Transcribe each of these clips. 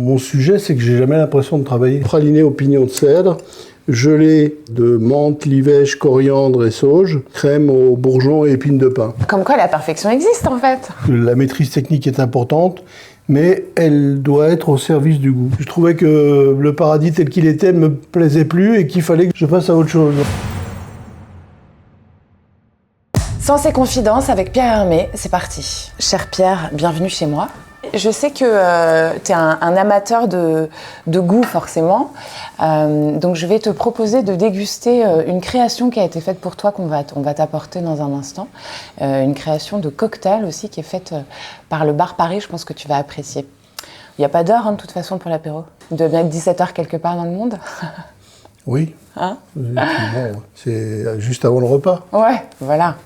mon sujet, c'est que j'ai jamais l'impression de travailler. Praliné au pignon de cèdre, gelée de menthe, livèche, coriandre et sauge, crème aux bourgeons et épines de pin. Comme quoi la perfection existe en fait. La maîtrise technique est importante, mais elle doit être au service du goût. Je trouvais que le paradis tel qu'il était ne me plaisait plus et qu'il fallait que je passe à autre chose. Sens et confidences avec Pierre Hermé, c'est parti. Cher Pierre, bienvenue chez moi. Je sais que tu es un amateur de goût forcément, donc je vais te proposer de déguster une création qui a été faite pour toi qu'on va t'apporter dans un instant. Une création de cocktail aussi qui est faite par le Bar Paris, je pense que tu vas apprécier. Il n'y a pas d'heure de toute façon pour l'apéro. Il doit bien être 17h quelque part dans le monde. Oui, Hein bon, c'est juste avant le repas. Ouais, voilà.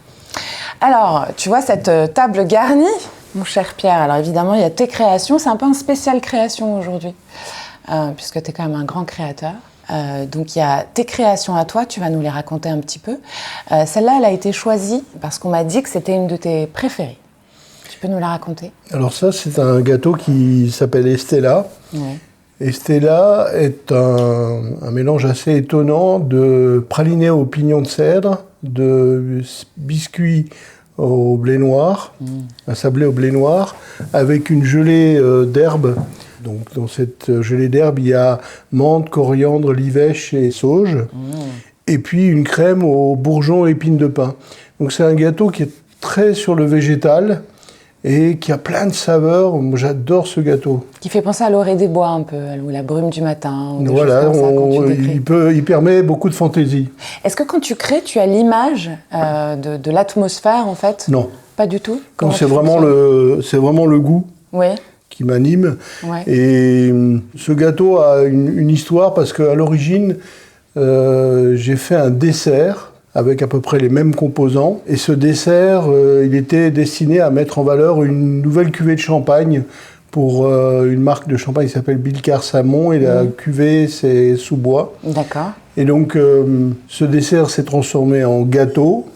Alors, tu vois cette table garnie, mon cher Pierre, alors évidemment, il y a tes créations, c'est un peu un spécial création aujourd'hui, puisque tu es quand même un grand créateur. Donc il y a tes créations à toi, tu vas nous les raconter un petit peu. Celle-là, elle a été choisie parce qu'on m'a dit que c'était une de tes préférées. Tu peux nous la raconter? Alors ça, c'est un gâteau qui s'appelle Estella. Ouais. Estella est un mélange assez étonnant de praliné au pignon de cèdre, de biscuits au blé noir, un sablé au blé noir, avec une gelée d'herbes. Donc dans cette gelée d'herbes, il y a menthe, coriandre, livèche et sauge. Et puis une crème aux bourgeons et épines de pin. Donc c'est un gâteau qui est très sur le végétal et qui a plein de saveurs. Moi, j'adore ce gâteau. Qui fait penser à l'orée des bois un peu, ou la brume du matin. Ou des voilà, choses comme ça, quand tu décris. il permet beaucoup de fantaisie. Est-ce que quand tu crées, tu as l'image de l'atmosphère en fait? Non. Pas du tout? Non, c'est vraiment le goût qui m'anime. Ouais. Et ce gâteau a une histoire parce qu'à l'origine, j'ai fait un dessert avec à peu près les mêmes composants. Et ce dessert, il était destiné à mettre en valeur une nouvelle cuvée de champagne pour une marque de champagne qui s'appelle Bilcar Samon, et la cuvée, c'est Sous-Bois. D'accord. Et donc, ce dessert s'est transformé en gâteau.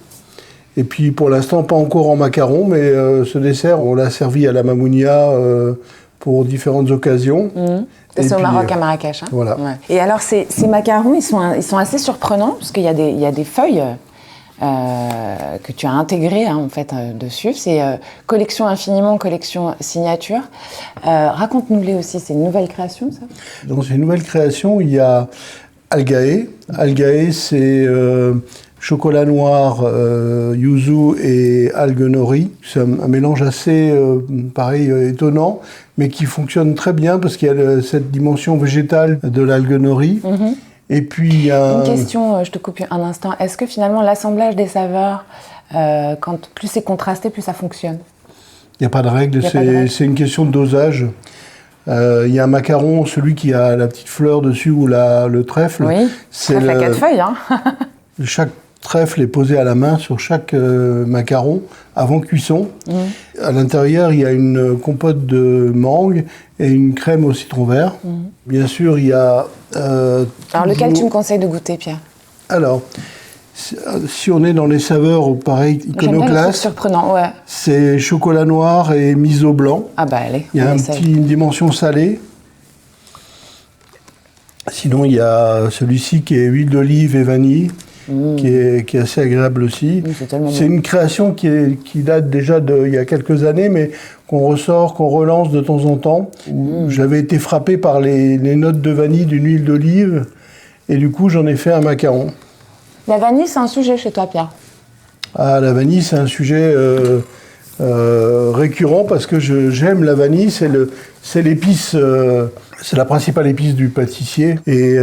Et puis, pour l'instant, pas encore en macaron, mais ce dessert, on l'a servi à la Mamounia pour différentes occasions. C'est au Maroc, à Marrakech. Hein. Voilà. Ouais. Et alors, ces macarons, ils sont assez surprenants, parce qu'il y a des feuilles que tu as intégrées en fait, dessus. C'est collection infiniment, collection signature. Raconte-nous-les aussi, c'est une nouvelle création, ça? Dans ces nouvelles créations, il y a Algae. Algae, c'est chocolat noir, yuzu et algues nori. C'est un mélange assez, étonnant, mais qui fonctionne très bien parce qu'il y a cette dimension végétale de l'algue nori. Et puis il y a une question, je te coupe un instant. Est-ce que finalement l'assemblage des saveurs, quand plus c'est contrasté, plus ça fonctionne? Il n'y a pas de règle, c'est une question de dosage. Il y a un macaron, celui qui a la petite fleur dessus ou le trèfle. Oui, trèfle à 4 feuilles. Hein. Chaque trèfle est posé à la main sur chaque macaron avant cuisson. À l'intérieur, il y a une compote de mangue et une crème au citron vert. Bien sûr, il y a... Alors, lequel tu me conseilles de goûter, Pierre? Alors, si on est dans les saveurs, pareil, iconoclastes, surprenant, ouais. C'est chocolat noir et miso blanc. Ah bah allez, il y a une dimension salée. Sinon, il y a celui-ci qui est huile d'olive et vanille. Qui est assez agréable aussi. C'est une création qui date déjà il y a quelques années, mais qu'on ressort, qu'on relance de temps en temps. J'avais été frappé par les notes de vanille d'une huile d'olive, et du coup j'en ai fait un macaron. La vanille, c'est un sujet chez toi, Pierre? Ah, la vanille, c'est un sujet récurrent parce que j'aime la vanille, c'est l'épice... c'est la principale épice du pâtissier et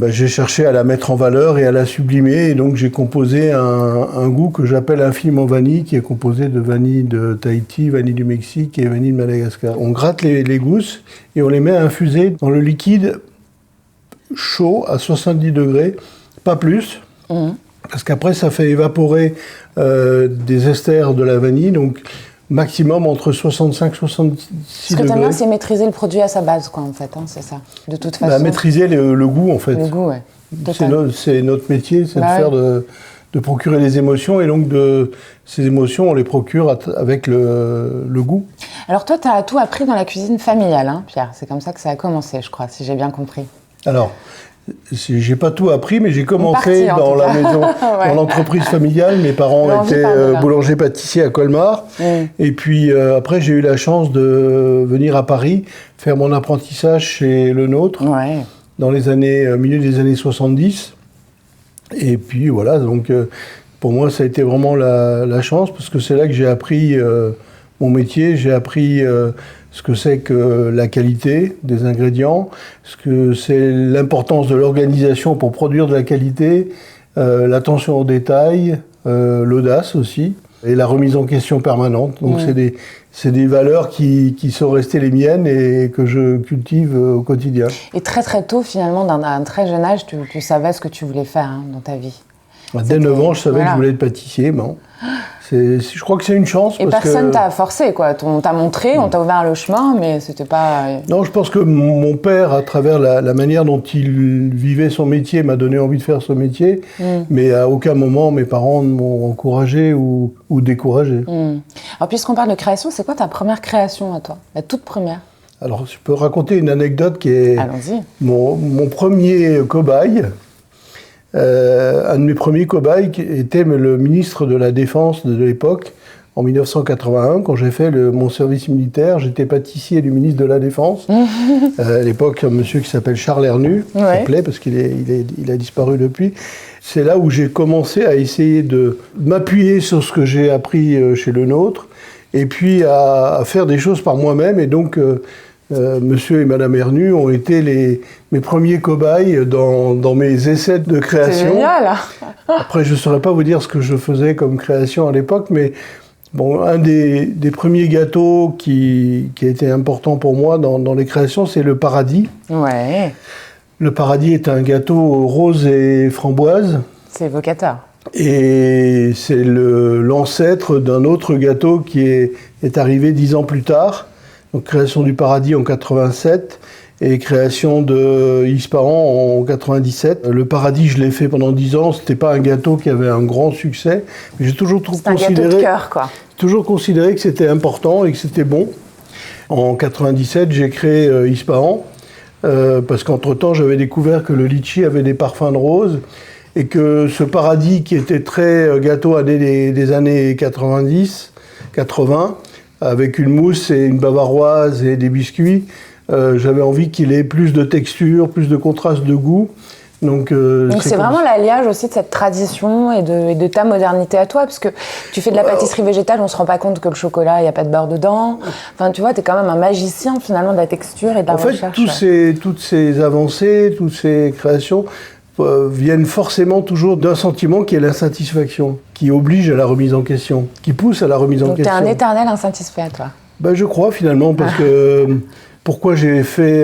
j'ai cherché à la mettre en valeur et à la sublimer, et donc j'ai composé un goût que j'appelle infiniment vanille, qui est composé de vanille de Tahiti, vanille du Mexique et vanille de Madagascar. On gratte les gousses et on les met à infuser dans le liquide chaud à 70 degrés, pas plus, parce qu'après ça fait évaporer des esters de la vanille, donc maximum entre 65 et 66 degrés. Ce que tu aimes bien, c'est maîtriser le produit à sa base, quoi, en fait, hein, c'est ça, de toute façon. Maîtriser le goût, en fait. Le goût, ouais. C'est notre métier, c'est de faire de procurer des émotions, et donc ces émotions, on les procure avec le goût. Alors toi, tu as tout appris dans la cuisine familiale, hein, Pierre. C'est comme ça que ça a commencé, je crois, si j'ai bien compris. Alors, j'ai pas tout appris, mais j'ai commencé dans la maison, ouais. Dans l'entreprise familiale. Mes parents étaient boulanger-pâtissier à Colmar. Et puis après, j'ai eu la chance de venir à Paris, faire mon apprentissage chez Le Nôtre, dans les milieu des années 70. Et puis voilà, donc pour moi, ça a été vraiment la chance, parce que c'est là que j'ai appris mon métier, j'ai appris ce que c'est que la qualité des ingrédients, ce que c'est l'importance de l'organisation pour produire de la qualité, l'attention aux détails, l'audace aussi, et la remise en question permanente. Donc c'est des valeurs qui sont restées les miennes et que je cultive au quotidien. Et très très tôt, finalement, d'un très jeune âge, tu savais ce que tu voulais faire dans ta vie. Dès 9 ans, je savais que je voulais être pâtissier. Bon. Je crois que c'est une chance. Et personne t'a forcé, quoi. On t'a montré, on t'a ouvert le chemin, mais c'était pas... Non, je pense que mon père, à travers la manière dont il vivait son métier, m'a donné envie de faire ce métier. Mais à aucun moment, mes parents ne m'ont encouragé ou découragé. Alors, puisqu'on parle de création, c'est quoi ta première création à toi? La toute première? Alors, je peux raconter une anecdote qui est... Allons-y. Mon premier cobaye. Un de mes premiers cobayes était le ministre de la Défense de l'époque, en 1981, quand j'ai fait mon service militaire. J'étais pâtissier du ministre de la Défense. À l'époque, un monsieur qui s'appelle Charles Hernu, s'appelait, parce qu'il a disparu depuis. C'est là où j'ai commencé à essayer de m'appuyer sur ce que j'ai appris chez Le Nôtre, et puis à faire des choses par moi-même. Et donc, Monsieur et Madame Hernu ont été mes premiers cobayes dans mes essais de création. C'est génial. Après, je ne saurais pas vous dire ce que je faisais comme création à l'époque, mais bon, un des premiers gâteaux qui a été important pour moi dans les créations, c'est le Paradis. Ouais. Le Paradis est un gâteau rose et framboise. C'est évocateur. Et c'est l'ancêtre d'un autre gâteau qui est arrivé 10 ans plus tard. Donc création du Paradis en 87 et création de Ispahan en 97. Le Paradis, je l'ai fait pendant 10 ans. C'était pas un gâteau qui avait un grand succès, mais j'ai toujours considéré... C'est un gâteau de cœur, quoi. Toujours considéré que c'était important et que c'était bon. En 97, j'ai créé Ispahan parce qu'entre-temps, j'avais découvert que le litchi avait des parfums de rose et que ce Paradis, qui était très gâteau des années 90, 80, avec une mousse et une bavaroise et des biscuits, j'avais envie qu'il ait plus de texture, plus de contraste de goût. Donc c'est vraiment l'alliage aussi de cette tradition et de ta modernité à toi, parce que tu fais de la pâtisserie végétale, on se rend pas compte que le chocolat, il n'y a pas de beurre dedans. Enfin, tu vois, tu es quand même un magicien finalement de la texture et de la recherche. En fait, toutes ces avancées, toutes ces créations viennent forcément toujours d'un sentiment qui est l'insatisfaction, qui oblige à la remise en question, qui pousse à la remise en question. Donc tu es un éternel insatisfait, toi. Ben, je crois finalement, parce que pourquoi j'ai fait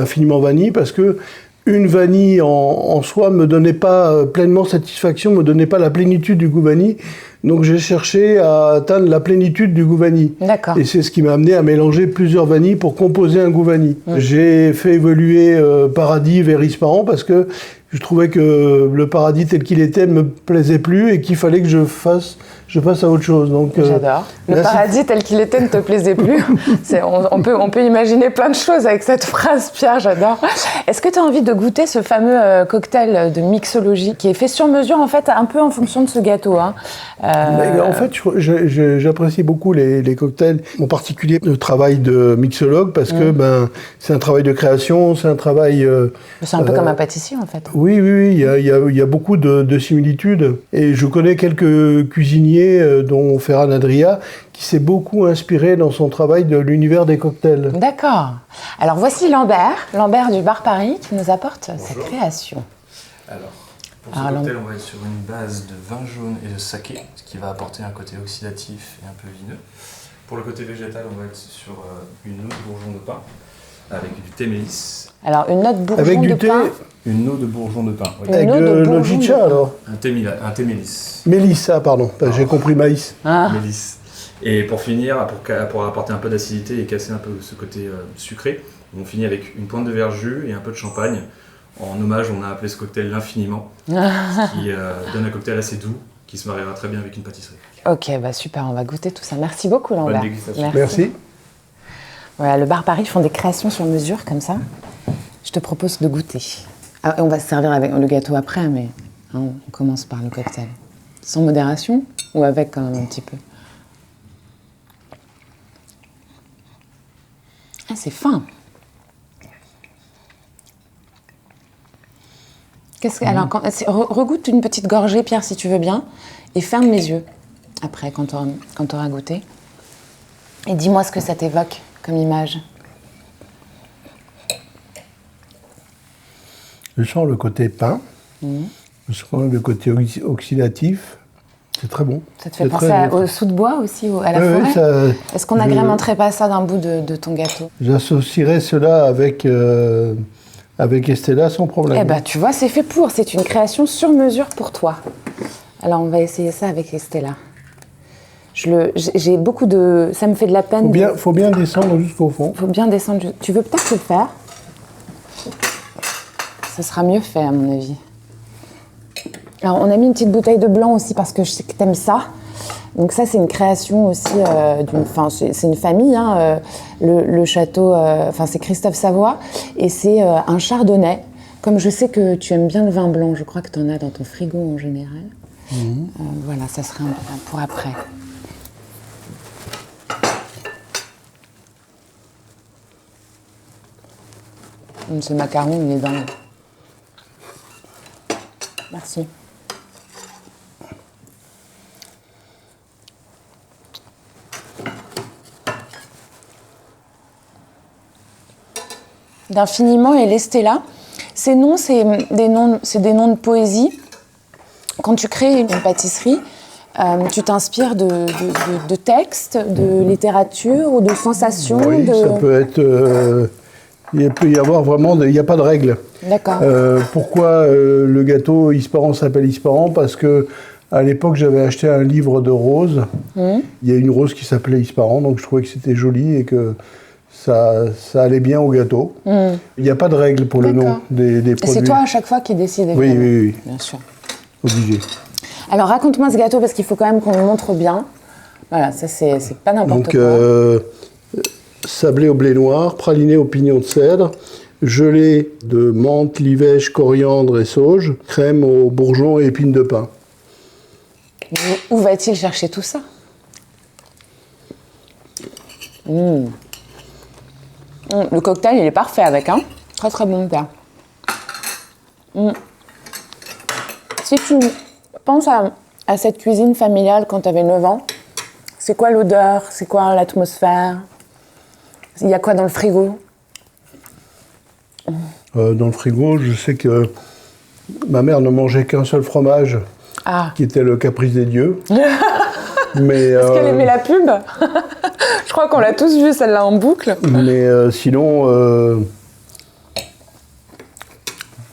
Infiniment Vanille, parce que une vanille en soi me donnait pas pleinement satisfaction, me donnait pas la plénitude du goût vanille. Donc j'ai cherché à atteindre la plénitude du goût vanille. D'accord. Et c'est ce qui m'a amené à mélanger plusieurs vanilles pour composer un goût vanille. J'ai fait évoluer Paradis vers Ispahan parce que je trouvais que le Paradis tel qu'il était ne me plaisait plus et qu'il fallait que je passe à autre chose. Donc, j'adore. Le Paradis tel qu'il était ne te plaisait plus. On peut imaginer plein de choses avec cette phrase, Pierre, j'adore. Est-ce que tu as envie de goûter ce fameux cocktail de mixologie qui est fait sur mesure, en fait, un peu en fonction de ce gâteau, hein. En fait, j'apprécie beaucoup les cocktails, en particulier le travail de mixologue, parce que c'est un travail de création, c'est un travail... c'est un peu comme un pâtissier, en fait. Oui, il y a beaucoup de similitudes. Et je connais quelques cuisiniers, dont Ferran Adria, qui s'est beaucoup inspiré dans son travail de l'univers des cocktails. D'accord. Alors voici Lambert du Bar Paris, qui nous apporte sa création. Alors, pour ce cocktail, on va être sur une base de vin jaune et de saké, ce qui va apporter un côté oxydatif et un peu vineux. Pour le côté végétal, on va être sur une noix de bourgeon de pain avec du thé mélisse. Alors, une noix de bourgeon avec de pain. Une eau de bourgeon de pain. Oui. Avec de l'ogicha, alors. Un thé mélisse. Mélissa, pardon. J'ai compris maïs. Mélisse. Et pour finir, pour apporter un peu d'acidité et casser un peu ce côté sucré, on finit avec une pointe de verjus et un peu de champagne. En hommage, on a appelé ce cocktail l'infiniment, qui donne un cocktail assez doux, qui se mariera très bien avec une pâtisserie. Ok, bah super, on va goûter tout ça. Merci beaucoup, Lambert. Bonne dégustation. Merci. Voilà, le bar Paris font des créations sur mesure comme ça. Je te propose de goûter. Ah, on va se servir avec le gâteau après, mais hein, on commence par le cocktail. Sans modération ou avec quand même un petit peu? Ah, c'est fin. Alors, regoute une petite gorgée, Pierre, si tu veux bien, et ferme les yeux après, quand tu auras goûté. Et dis-moi ce que ça t'évoque comme image. Je sens le côté pain, je sens le côté oxydatif. C'est très bon. Ça te fait penser au sou de bois aussi, à la forêt? Oui, Est-ce qu'on n'agrémenterait pas ça d'un bout de ton gâteau? J'associerais cela avec Estella sans problème. Eh ben, tu vois, c'est fait pour. C'est une création sur mesure pour toi. Alors, on va essayer ça avec Estella. J'ai beaucoup de... Ça me fait de la peine. Faut bien descendre jusqu'au fond. Faut bien descendre. Tu veux peut-être le faire? Ça sera mieux fait, à mon avis. Alors, on a mis une petite bouteille de blanc aussi parce que je sais que t'aimes ça. Donc ça, c'est une création aussi c'est une famille, hein, le château, c'est Christophe Savoie, et c'est un chardonnay. Comme je sais que tu aimes bien le vin blanc, je crois que tu en as dans ton frigo en général. Voilà, ça serait pour après. Ce macaron, il est dingue. Merci. D'Infiniment et l'Estella. Ces noms, c'est des noms de poésie. Quand tu crées une pâtisserie, tu t'inspires de textes, de littérature ou de sensations. Oui, ça peut être... il peut y avoir vraiment... Il n'y a pas de règle. D'accord. Pourquoi le gâteau Isparan s'appelle Isparan? Parce que à l'époque, j'avais acheté un livre de roses. Il y a une rose qui s'appelait Isparan, donc je trouvais que c'était joli et que ça allait bien au gâteau. Il n'y a pas de règle pour le nom des produits. Et c'est toi à chaque fois qui décide, évidemment. Oui. Bien sûr. Obligé. Alors raconte-moi ce gâteau parce qu'il faut quand même qu'on le montre bien. Voilà, ça c'est pas n'importe quoi. Sablé au blé noir, praliné au pignon de cèdre, gelée de menthe, livèche, coriandre et sauge, crème aux bourgeons et épines de pin. Où va-t-il chercher tout ça? Le cocktail, il est parfait avec, hein? Très très bon, Pierre. Si tu penses à cette cuisine familiale quand tu avais 9 ans, c'est quoi l'odeur? C'est quoi l'atmosphère? Il y a quoi dans le frigo? Dans le frigo, je sais que ma mère ne mangeait qu'un seul fromage, qui était le Caprice des dieux. Mais, est-ce qu'elle aimait la pub? Je crois qu'on l'a tous vu, celle-là, en boucle. Mais sinon, je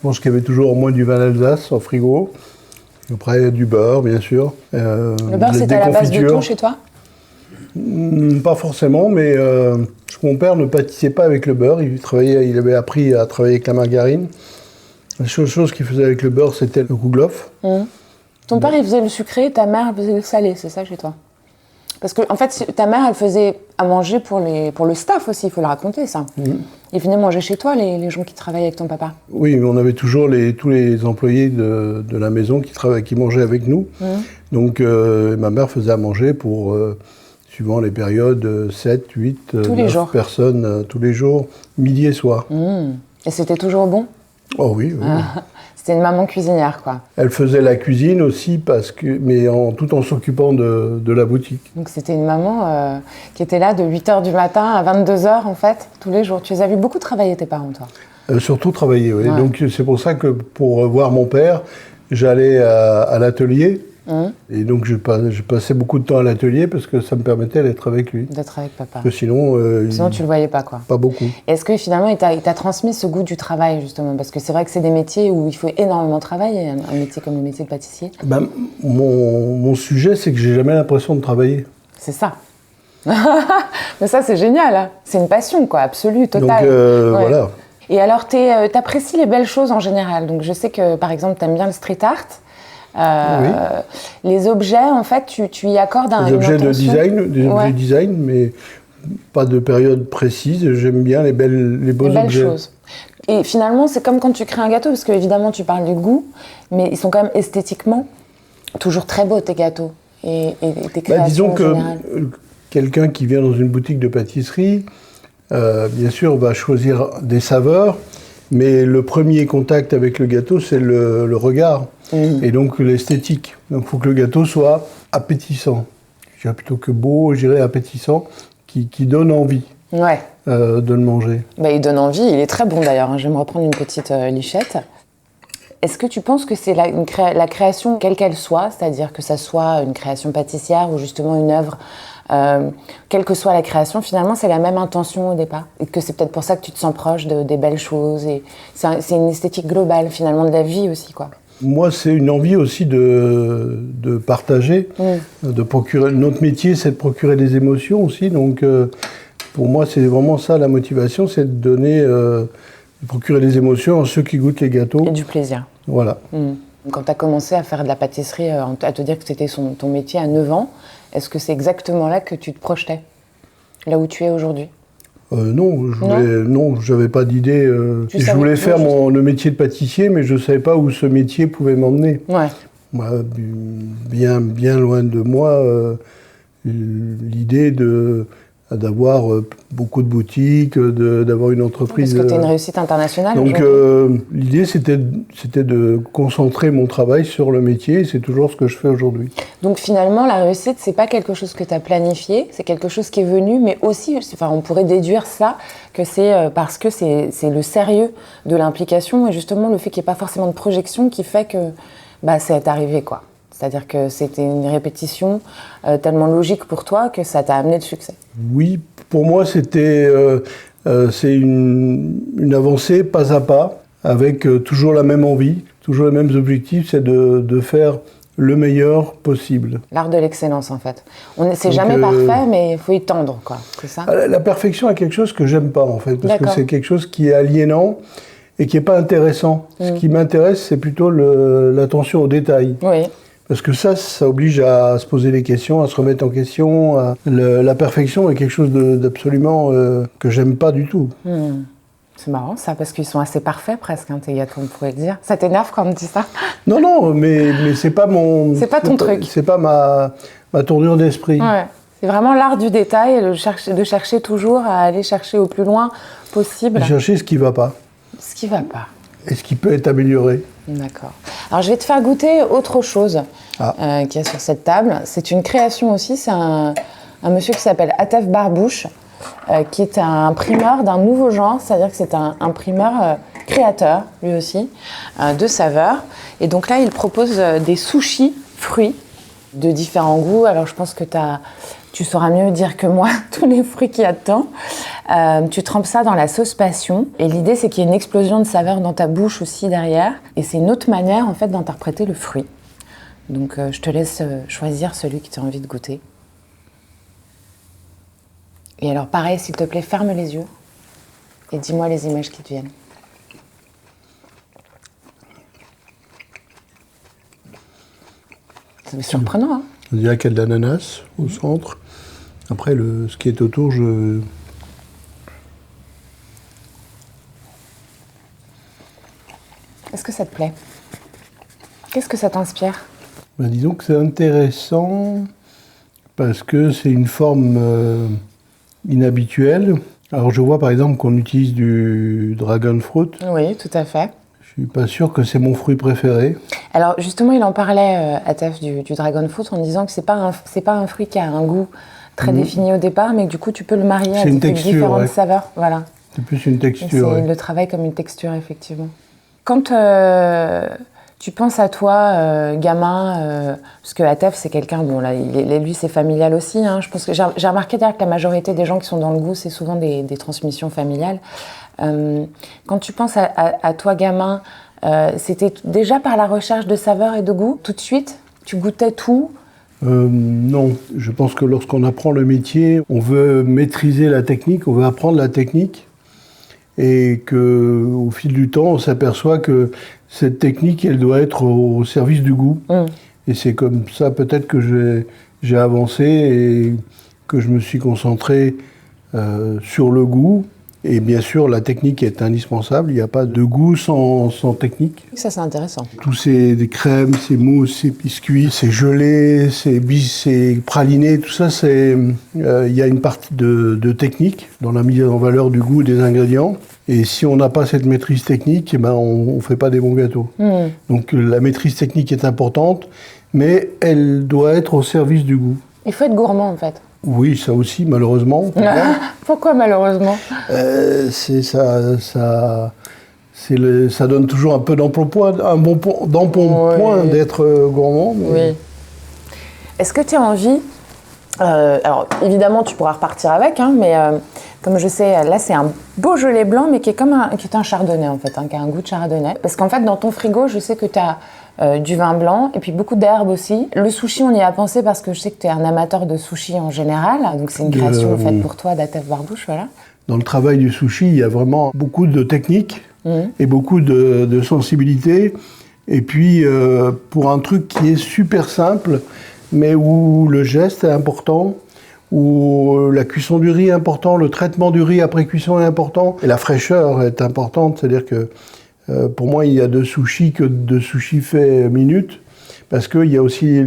pense qu'il y avait toujours au moins du vin d'Alsace au frigo. Après, du beurre, bien sûr. Le beurre, c'était à la base du thon chez toi? Pas forcément, mais mon père ne pâtissait pas avec le beurre. Il avait appris à travailler avec la margarine. La seule chose qu'il faisait avec le beurre, c'était le kouglof. Ton père, il faisait le sucré, ta mère, elle faisait le salé, c'est ça chez toi? Parce que, en fait, ta mère, elle faisait à manger pour le staff aussi, il faut le raconter, ça. Ils venaient manger chez toi, les gens qui travaillaient avec ton papa? Oui, mais on avait toujours tous les employés de la maison qui mangeaient avec nous. Donc, ma mère faisait à manger pour, suivant les périodes, 7, 8, 9 personnes tous les jours, midi et soir. Et c'était toujours bon? Oh oui. C'était une maman cuisinière, quoi. Elle faisait la cuisine aussi, mais tout en s'occupant de la boutique. Donc c'était une maman qui était là de 8h du matin à 22h, en fait, tous les jours. Tu les as vu beaucoup travailler, tes parents, toi? Surtout travailler, oui. Ouais. Donc c'est pour ça que pour voir mon père, j'allais à l'atelier. Et donc je passais beaucoup de temps à l'atelier parce que ça me permettait d'être avec lui. D'être avec papa. Parce que sinon tu le voyais pas, quoi. Pas beaucoup. Est-ce que finalement il t'a transmis ce goût du travail, justement? Parce que c'est vrai que c'est des métiers où il faut énormément travailler, un métier comme le métier de pâtissier. Mon sujet, c'est que j'ai jamais l'impression de travailler. C'est ça. Mais ça, c'est génial. C'est une passion, quoi, absolue, totale. Donc voilà. Et alors, t'apprécies les belles choses en général. Donc, je sais que, par exemple, t'aimes bien le street art. Oui. Les objets, en fait, tu y accordes Des objets de design, objets design, mais pas de période précise. J'aime bien les beaux belles objets. Choses. Et finalement, c'est comme quand tu crées un gâteau, parce qu'évidemment, tu parles du goût, mais ils sont quand même esthétiquement toujours très beaux, tes gâteaux et tes créations disons en que général. Quelqu'un qui vient dans une boutique de pâtisserie, bien sûr, va choisir des saveurs, mais le premier contact avec le gâteau, c'est le regard, et donc l'esthétique. Donc il faut que le gâteau soit appétissant. Je dirais plutôt que beau, je dirais appétissant, qui donne envie de le manger. Il donne envie, il est très bon d'ailleurs. Hein. Je vais me reprendre une petite lichette. Est-ce que tu penses que c'est la création, quelle qu'elle soit, c'est-à-dire que ça soit une création pâtissière ou justement une œuvre, quelle que soit la création, finalement, c'est la même intention au départ? Et que c'est peut-être pour ça que tu te sens proche des belles choses. Et c'est une esthétique globale, finalement, de la vie aussi, quoi. Moi, c'est une envie aussi de partager, de procurer. Notre métier, c'est de procurer des émotions aussi. Donc, pour moi, c'est vraiment ça la motivation, c'est de donner, de procurer des émotions à ceux qui goûtent les gâteaux. Et du plaisir. Voilà. Quand tu as commencé à faire de la pâtisserie, à te dire que c'était ton métier à 9 ans, est-ce que c'est exactement là que tu te projetais? Là où tu es aujourd'hui? Non, j'avais pas d'idée. Je voulais faire le métier de pâtissier, mais je ne savais pas où ce métier pouvait m'emmener. Ouais. Moi, bien loin de moi, l'idée d'avoir beaucoup de boutiques, d'avoir une entreprise. Parce que tu es une réussite internationale. Donc l'idée, c'était de concentrer mon travail sur le métier, et c'est toujours ce que je fais aujourd'hui. Donc finalement, la réussite, c'est pas quelque chose que tu as planifié, c'est quelque chose qui est venu, mais aussi, on pourrait déduire ça, que c'est parce que c'est le sérieux de l'implication, et justement le fait qu'il n'y ait pas forcément de projection qui fait que c'est arrivé, quoi. C'est-à-dire que c'était une répétition tellement logique pour toi que ça t'a amené le succès. Oui, pour moi, c'est une avancée pas à pas, avec toujours la même envie, toujours les mêmes objectifs, c'est de faire le meilleur possible. L'art de l'excellence, en fait. C'est jamais parfait, mais il faut y tendre, quoi. C'est ça ? La perfection est quelque chose que j'aime pas, en fait, parce que c'est quelque chose qui est aliénant et qui n'est pas intéressant. Ce qui m'intéresse, c'est plutôt l'attention aux détails. Oui. Parce que ça oblige à se poser des questions, à se remettre en question. La perfection est quelque chose d'absolument que j'aime pas du tout. C'est marrant ça, parce qu'ils sont assez parfaits presque, tes gâteaux, on pourrait le dire. Ça t'énerve quand on me dit ça? Non, mais c'est pas mon... C'est pas ton truc. C'est pas ma tournure d'esprit. Ouais. C'est vraiment l'art du détail, de chercher toujours à aller chercher au plus loin possible. Chercher ce qui va pas. Ce qui va pas. Et ce qui peut être amélioré. D'accord. Alors je vais te faire goûter autre chose qu'il y a sur cette table. C'est une création aussi, c'est un monsieur qui s'appelle Atef Barbouche, qui est un primeur d'un nouveau genre, c'est-à-dire que c'est un primeur créateur, lui aussi, de saveurs. Et donc là, il propose des sushis fruits de différents goûts. Alors je pense que tu sauras mieux dire que moi tous les fruits qu'il y a dedans. Tu trempes ça dans la sauce passion. Et l'idée, c'est qu'il y ait une explosion de saveurs dans ta bouche aussi derrière. Et c'est une autre manière, en fait, d'interpréter le fruit. Donc je te laisse choisir celui que tu as envie de goûter. Et alors pareil, s'il te plaît, ferme les yeux et dis-moi les images qui te viennent. C'est surprenant, hein? On dirait qu'il y a de l'ananas au centre. Après, ce qui est autour, Est-ce que ça te plaît? Qu'est-ce que ça t'inspire? Disons que c'est intéressant parce que c'est une forme inhabituelle. Alors je vois par exemple qu'on utilise du dragon fruit. Oui, tout à fait. Je suis pas sûr que c'est mon fruit préféré. Alors justement, il en parlait à Atef du dragon fruit en disant que c'est pas un fruit qui a un goût très défini au départ, mais que du coup tu peux le marier à différentes saveurs. Voilà. C'est plus une texture. Il le travaille comme une texture, effectivement. Quand tu penses à toi, gamin, parce que Atef, c'est quelqu'un, bon là, lui c'est familial aussi, hein, je pense que j'ai remarqué d'ailleurs que la majorité des gens qui sont dans le goût, c'est souvent des transmissions familiales. Quand tu penses à toi, gamin, c'était déjà par la recherche de saveurs et de goût, tout de suite? Tu goûtais tout? Non, je pense que lorsqu'on apprend le métier, on veut maîtriser la technique, on veut apprendre la technique. et qu'au fil du temps, on s'aperçoit que cette technique, elle doit être au service du goût. Et c'est comme ça peut-être que j'ai avancé et que je me suis concentré sur le goût. Et bien sûr, la technique est indispensable. Il n'y a pas de goût sans technique. Ça, c'est intéressant. Tous ces crèmes, ces mousses, ces biscuits, ces gelées, ces pralinés, tout ça, il y a une partie de technique dans la mise en valeur du goût des ingrédients. Et si on n'a pas cette maîtrise technique, eh ben on ne fait pas des bons gâteaux. Donc la maîtrise technique est importante, mais elle doit être au service du goût. Il faut être gourmand, en fait. Oui, ça aussi, malheureusement. Pourquoi malheureusement? Ça donne toujours un peu d'embonpoint d'être gourmand. Mais... Oui. Est-ce que tu as envie... alors, évidemment, tu pourras repartir avec, hein, mais comme je sais, là, c'est un beau gelé blanc, mais qui est un chardonnay, en fait, hein, qui a un goût de chardonnay. Parce qu'en fait, dans ton frigo, je sais que tu as du vin blanc et puis beaucoup d'herbes aussi. Le sushi, on y a pensé parce que je sais que tu es un amateur de sushi en général, donc c'est une création faite pour toi d'Atef Barbouche, voilà. Dans le travail du sushi, il y a vraiment beaucoup de technique et beaucoup de sensibilité. Et puis, pour un truc qui est super simple, mais où le geste est important, où la cuisson du riz est important, le traitement du riz après cuisson est important, et la fraîcheur est importante, c'est-à-dire que pour moi, il y a de sushi que de sushi fait minute, parce qu'il y a aussi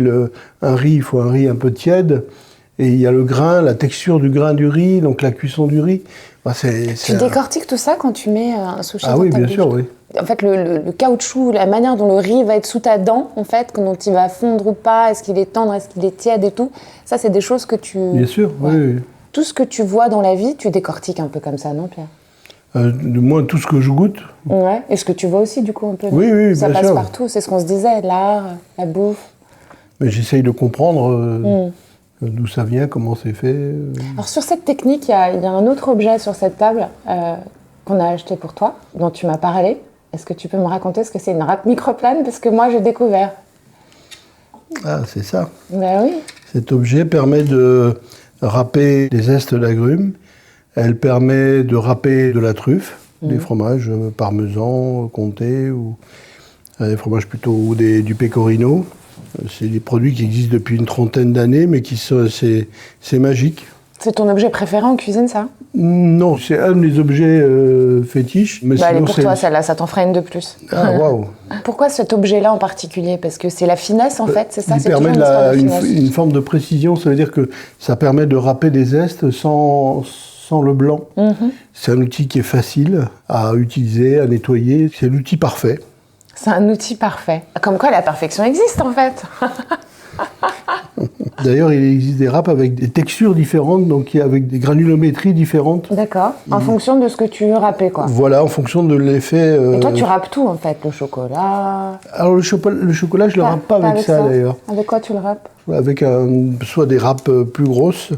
un riz, il faut un riz un peu tiède, et il y a le grain, la texture du grain du riz, donc la cuisson du riz. Bah, tu décortiques tout ça quand tu mets un sushi dans ta bouche? Ah oui, bien sûr, oui. En fait, le caoutchouc, la manière dont le riz va être sous ta dent, en fait, dont il va fondre ou pas, est-ce qu'il est tendre, est-ce qu'il est tiède et tout, ça, c'est des choses que tu... Bien sûr, oui. Tout ce que tu vois dans la vie, tu décortiques un peu comme ça, non, Pierre? Du moins, tout ce que je goûte. Ouais, et ce que tu vois aussi, du coup, un peu. Oui, bien sûr. Ça passe partout, c'est ce qu'on se disait, l'art, la bouffe. Mais j'essaye de comprendre d'où ça vient, comment c'est fait. Alors, sur cette technique, il y a un autre objet sur cette table qu'on a acheté pour toi, dont tu m'as parlé. Est-ce que tu peux me raconter ce que c'est une râpe microplane? Parce que moi, j'ai découvert. Ah, c'est ça. Ben oui. Cet objet permet de râper des zestes d'agrumes. Elle permet de râper de la truffe, des fromages parmesan, comté, ou des fromages plutôt, ou du pecorino. C'est des produits qui existent depuis une trentaine d'années, mais c'est magique. C'est ton objet préféré en cuisine, ça? Non, c'est un des objets fétiches. Mais elle est pour toi, celle-là, ça t'en fera une de plus. Ah, waouh! Pourquoi cet objet-là en particulier? Parce que c'est la finesse, en fait, c'est ça? Il permet une forme de précision, ça veut dire que ça permet de râper des zestes sans le blanc. C'est un outil qui est facile à utiliser, à nettoyer. C'est l'outil parfait. C'est un outil parfait. Comme quoi la perfection existe en fait. D'ailleurs, il existe des râpes avec des textures différentes, donc avec des granulométries différentes. D'accord. En fonction de ce que tu râpais, quoi. Voilà, en fonction de l'effet... Et toi, tu râpes tout, en fait, le chocolat... Alors, le chocolat, je ne le râpe pas avec ça, d'ailleurs. Avec quoi tu le râpes? Avec soit des râpes plus grosses,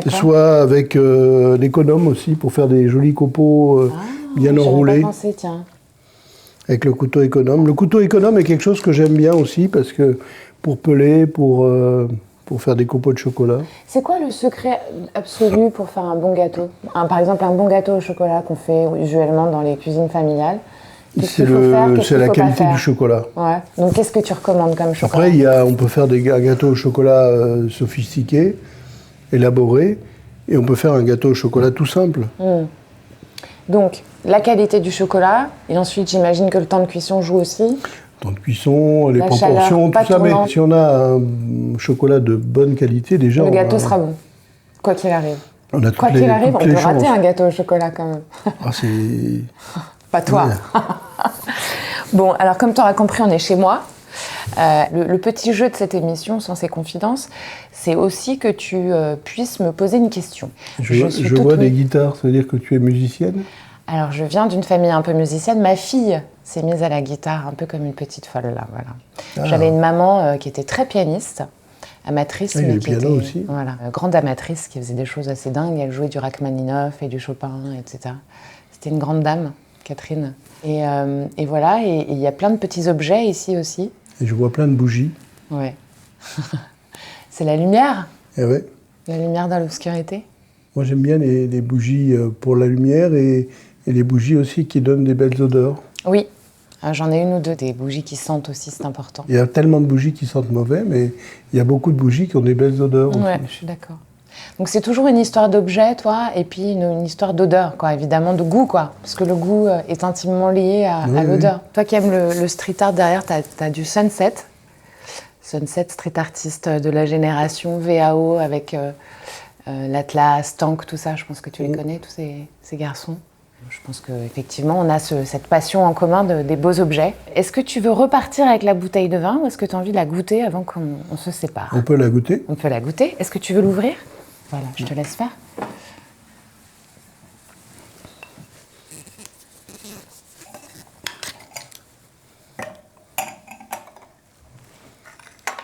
soit avec l'économe aussi, pour faire des jolis copeaux bien enroulés. J'avais pas pensé, tiens. Avec le couteau économe. Le couteau économe est quelque chose que j'aime bien aussi, parce que pour peler, pour faire des copeaux de chocolat. C'est quoi le secret absolu pour faire un bon gâteau? Par exemple, un bon gâteau au chocolat qu'on fait usuellement dans les cuisines familiales. C'est la qualité du chocolat. Ouais. Donc, qu'est-ce que tu recommandes comme chocolat? Après, on peut faire des gâteaux au chocolat sophistiqués, élaborés, et on peut faire un gâteau au chocolat tout simple. Donc, la qualité du chocolat, et ensuite, j'imagine que le temps de cuisson joue aussi. Le temps de cuisson, les proportions, tout ça. Mais si on a un chocolat de bonne qualité, déjà... Le gâteau sera bon, quoi qu'il arrive. Quoi qu'il arrive, on peut rater un gâteau au chocolat quand même. Ah, c'est... Pas toi. Ouais. Bon, alors comme tu auras compris, on est chez moi. Le petit jeu de cette émission, Sens et Confidences, c'est aussi que tu puisses me poser une question. Je vois des guitares, ça veut dire que tu es musicienne? Alors, je viens d'une famille un peu musicienne. Ma fille s'est mise à la guitare un peu comme une petite folle, là, voilà. J'avais une maman qui était très pianiste, amatrice. Mais le piano aussi. Voilà, grande amatrice qui faisait des choses assez dingues. Elle jouait du Rachmaninoff et du Chopin, etc. C'était une grande dame, Catherine. Et voilà, et il y a plein de petits objets ici aussi. Et je vois plein de bougies. Ouais. C'est la lumière. Eh ouais. La lumière dans l'obscurité. Moi, j'aime bien les bougies pour la lumière et Et les bougies aussi qui donnent des belles odeurs. Oui, j'en ai une ou deux, des bougies qui sentent aussi, c'est important. Il y a tellement de bougies qui sentent mauvais, mais il y a beaucoup de bougies qui ont des belles odeurs aussi. Ouais, je suis d'accord. Donc c'est toujours une histoire d'objet, toi, et puis une histoire d'odeur, quoi, évidemment, de goût, quoi. Parce que le goût est intimement lié à l'odeur. Toi qui aimes le street art, derrière, t'as du Sunset. Sunset, street artiste de la génération VAO, avec l'Atlas, Tank, tout ça. Je pense que tu les connais, tous ces garçons. Je pense qu'effectivement, on a cette passion en commun des beaux objets. Est-ce que tu veux repartir avec la bouteille de vin ou est-ce que tu as envie de la goûter avant qu'on se sépare? On peut la goûter. On peut la goûter. Est-ce que tu veux l'ouvrir? Voilà, je te laisse faire.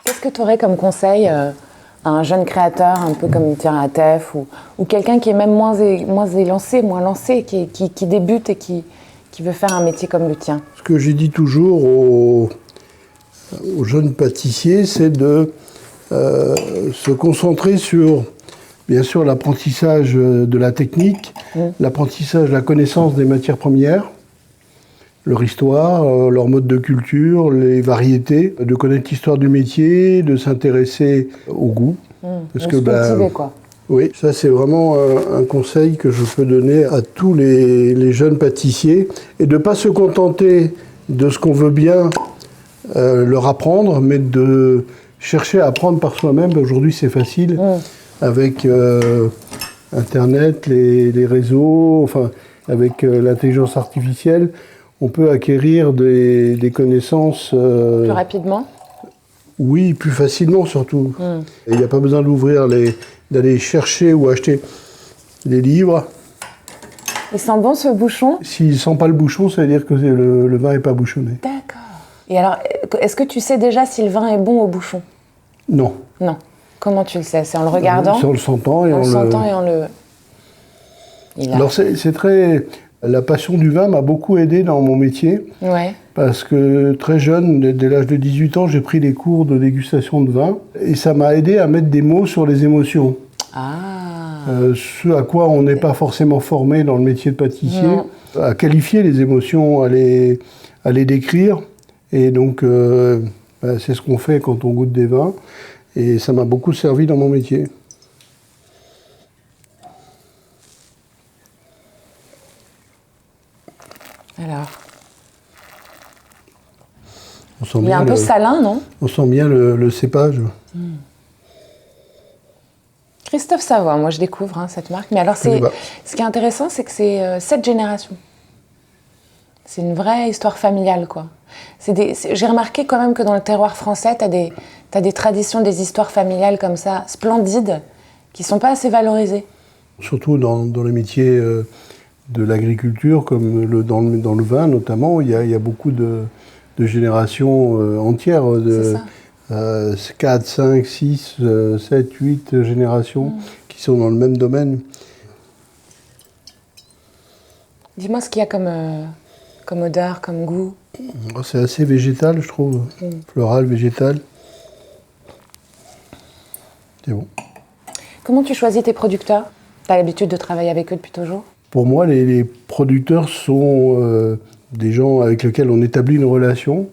Qu'est-ce que tu aurais comme conseil à un jeune créateur, un peu comme Thierry Atef, ou quelqu'un qui est même moins lancé, qui débute et qui veut faire un métier comme le tien? Ce que j'ai dit toujours aux jeunes pâtissiers, c'est de se concentrer sur, bien sûr, l'apprentissage de la technique, l'apprentissage de la connaissance des matières premières, leur histoire, leur mode de culture, les variétés, de connaître l'histoire du métier, de s'intéresser au goût. Parce que cultiver, quoi. Oui, ça c'est vraiment un conseil que je peux donner à tous les jeunes pâtissiers, et de ne pas se contenter de ce qu'on veut bien leur apprendre, mais de chercher à apprendre par soi-même. Aujourd'hui c'est facile, avec Internet, les réseaux, enfin, avec l'intelligence artificielle. On peut acquérir des connaissances... plus rapidement? Oui, plus facilement surtout. Il n'y a pas besoin d'aller chercher ou acheter des livres. Il sent bon ce bouchon? S'il ne sent pas le bouchon, ça veut dire que le vin n'est pas bouchonné. D'accord. Et alors, est-ce que tu sais déjà si le vin est bon au bouchon? Non. Non. Comment tu le sais? C'est en le regardant? C'est en le sentant et en le... Alors c'est très... La passion du vin m'a beaucoup aidé dans mon métier, parce que très jeune, dès l'âge de 18 ans, j'ai pris des cours de dégustation de vin, et ça m'a aidé à mettre des mots sur les émotions. Ce à quoi on n'est pas forcément formé dans le métier de pâtissier, à qualifier les émotions, à les décrire, et donc c'est ce qu'on fait quand on goûte des vins, et ça m'a beaucoup servi dans mon métier. Alors, il est un peu salin, non? On sent bien le cépage. Christophe Savoie, moi je découvre cette marque. Mais alors, ce qui est intéressant, c'est que c'est 7 générations. C'est une vraie histoire familiale, quoi. J'ai remarqué quand même que dans le terroir français, t'as des traditions, des histoires familiales comme ça, splendides, qui ne sont pas assez valorisées. Surtout dans les métiers de l'agriculture, comme dans le vin notamment, il y a beaucoup de générations entières, de 4, 5, 6, 7, 8 générations qui sont dans le même domaine. Dis-moi ce qu'il y a comme odeur, comme goût. C'est assez végétal, je trouve. Floral, végétal. C'est bon. Comment tu choisis tes producteurs? Tu as l'habitude de travailler avec eux depuis toujours? Pour moi, les producteurs sont des gens avec lesquels on établit une relation,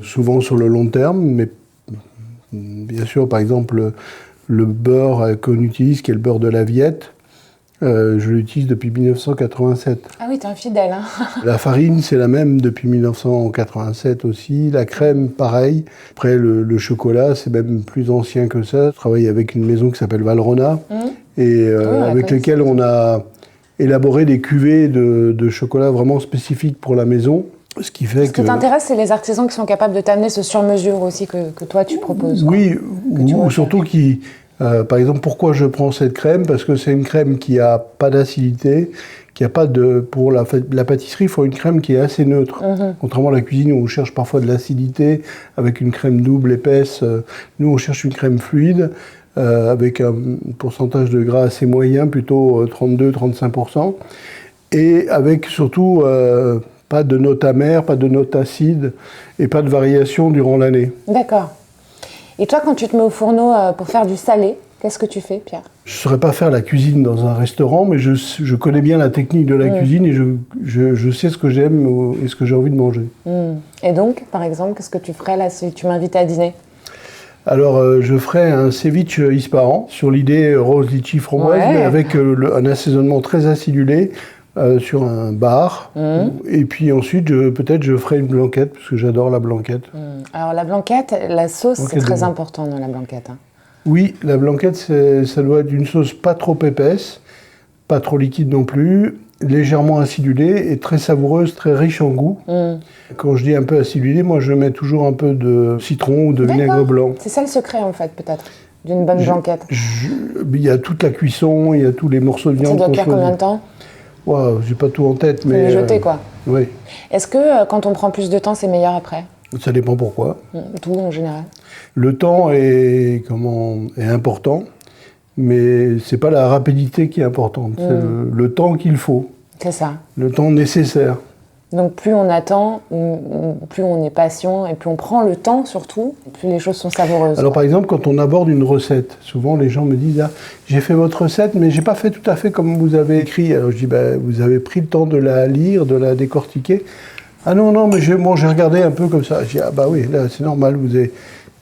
souvent sur le long terme, mais bien sûr, par exemple, le beurre qu'on utilise, qui est le beurre de la Viette, je l'utilise depuis 1987. Ah oui, t'es un fidèle, hein. La farine, c'est la même depuis 1987 aussi. La crème, pareil. Après, le chocolat, c'est même plus ancien que ça. Je travaille avec une maison qui s'appelle Valrhona, et avec laquelle on a élaboré des cuvées de chocolat vraiment spécifiques pour la maison. Ce qui t'intéresse, c'est les artisans qui sont capables de t'amener ce sur-mesure aussi que toi tu proposes. Oui, ou surtout qui... par exemple, pourquoi je prends cette crème? Parce que c'est une crème qui n'a pas d'acidité, qui a pas de... Pour la pâtisserie, il faut une crème qui est assez neutre. Contrairement à la cuisine où on cherche parfois de l'acidité, avec une crème double épaisse, nous on cherche une crème fluide, avec un pourcentage de gras assez moyen, plutôt 32-35%, et avec surtout pas de notes amères, pas de notes acides, et pas de variation durant l'année. D'accord. Et toi, quand tu te mets au fourneau pour faire du salé, Qu'est-ce que tu fais, Pierre? Je ne saurais pas faire la cuisine dans un restaurant, mais je connais bien la technique de la cuisine et je sais ce que j'aime et ce que j'ai envie de manger. Et donc, par exemple, qu'est-ce que tu ferais là si tu m'invitais à dîner? Alors, je ferais un ceviche ispahan sur l'idée rose litchi framboise, mais avec un assaisonnement très acidulé sur un bar. Et puis ensuite, peut-être je ferai une blanquette, parce que j'adore la blanquette. Alors la blanquette, la sauce, c'est très important dans la blanquette. Hein. Oui, la blanquette, ça doit être une sauce pas trop épaisse, pas trop liquide non plus, légèrement acidulée et très savoureuse, très riche en goût. Quand je dis un peu acidulée, moi je mets toujours un peu de citron ou de vinaigre blanc. C'est ça le secret en fait, peut-être, d'une bonne blanquette. Il y a toute la cuisson, il y a tous les morceaux de viande. Ça doit cuire combien de temps? Wow, j'ai pas tout en tête, mais... Mijoter quoi. Oui. Est-ce que quand on prend plus de temps, c'est meilleur après? Ça dépend pourquoi. Tout en général. Le temps est important, mais c'est pas la rapidité qui est importante, c'est le temps qu'il faut. C'est ça. Le temps nécessaire. Donc plus on attend, plus on est patient et plus on prend le temps surtout, plus les choses sont savoureuses. Alors par exemple, quand on aborde une recette, souvent les gens me disent ah, j'ai fait votre recette, mais j'ai pas fait tout à fait comme vous avez écrit. Alors je dis vous avez pris le temps de la lire, de la décortiquer. Ah non, mais j'ai regardé un peu comme ça. Je dis ah bah oui, là c'est normal.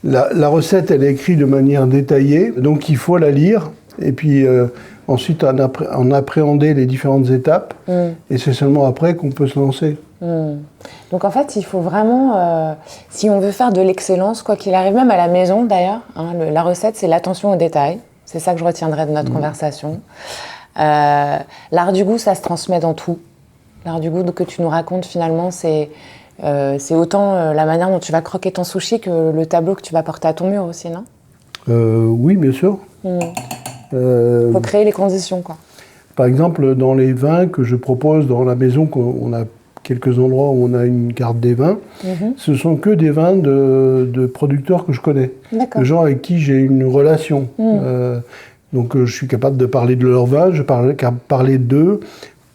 La recette, elle est écrite de manière détaillée, donc il faut la lire et puis ensuite en appréhender les différentes étapes. Et c'est seulement après qu'on peut se lancer. Donc en fait, il faut vraiment, si on veut faire de l'excellence, quoi qu'il arrive, même à la maison d'ailleurs, hein, la recette, c'est l'attention aux détails. C'est ça que je retiendrai de notre conversation. L'art du goût, ça se transmet dans tout. L'art du goût que tu nous racontes, finalement, c'est autant la manière dont tu vas croquer ton sushi que le tableau que tu vas porter à ton mur aussi, non? Oui, bien sûr. Il faut créer les conditions, quoi. Par exemple, dans les vins que je propose dans la maison, on a quelques endroits où on a une carte des vins, ce sont que des vins de producteurs que je connais, de gens avec qui j'ai une relation. Donc je suis capable de parler de leur vin, je parler d'eux,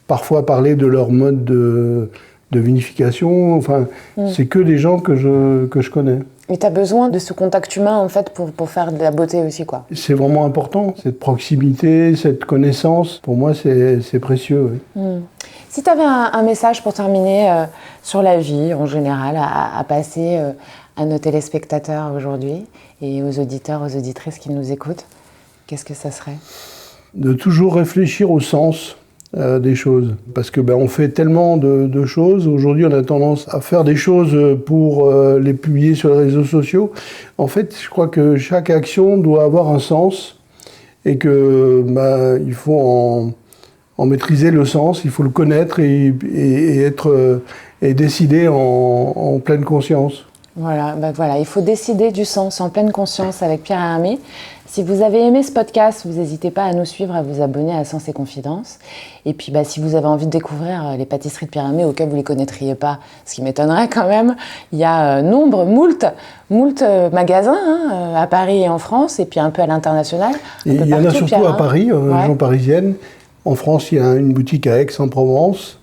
parfois parler de leur mode de vinification. Enfin, c'est que des gens que je connais. Et tu as besoin de ce contact humain, en fait, pour faire de la beauté aussi, quoi. C'est vraiment important, cette proximité, cette connaissance. Pour moi, c'est précieux. Oui. Si tu avais un message pour terminer sur la vie, en général, à passer à nos téléspectateurs aujourd'hui et aux auditeurs, aux auditrices qui nous écoutent, qu'est-ce que ça serait? De toujours réfléchir au sens des choses. Parce que on fait tellement de choses. Aujourd'hui, on a tendance à faire des choses pour les publier sur les réseaux sociaux. En fait, je crois que chaque action doit avoir un sens et que il faut en maîtriser le sens, il faut le connaître et être et décider en pleine conscience. Voilà, voilà, il faut décider du sens en pleine conscience avec Pierre Hermé. Si vous avez aimé ce podcast, vous n'hésitez pas à nous suivre, à vous abonner à Sens et Confidences. Et puis si vous avez envie de découvrir les pâtisseries de Pierre Hermé auxquelles vous ne les connaîtriez pas, ce qui m'étonnerait quand même, il y a moult magasins à Paris et en France, et puis un peu à l'international. Il y en a surtout à Paris, en région parisienne. En France, il y a une boutique à Aix-en-Provence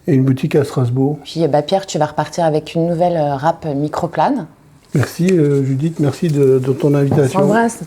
et une boutique à Strasbourg. Puis Pierre, tu vas repartir avec une nouvelle râpe microplane. Merci Judith, merci de ton invitation. On s'embrasse.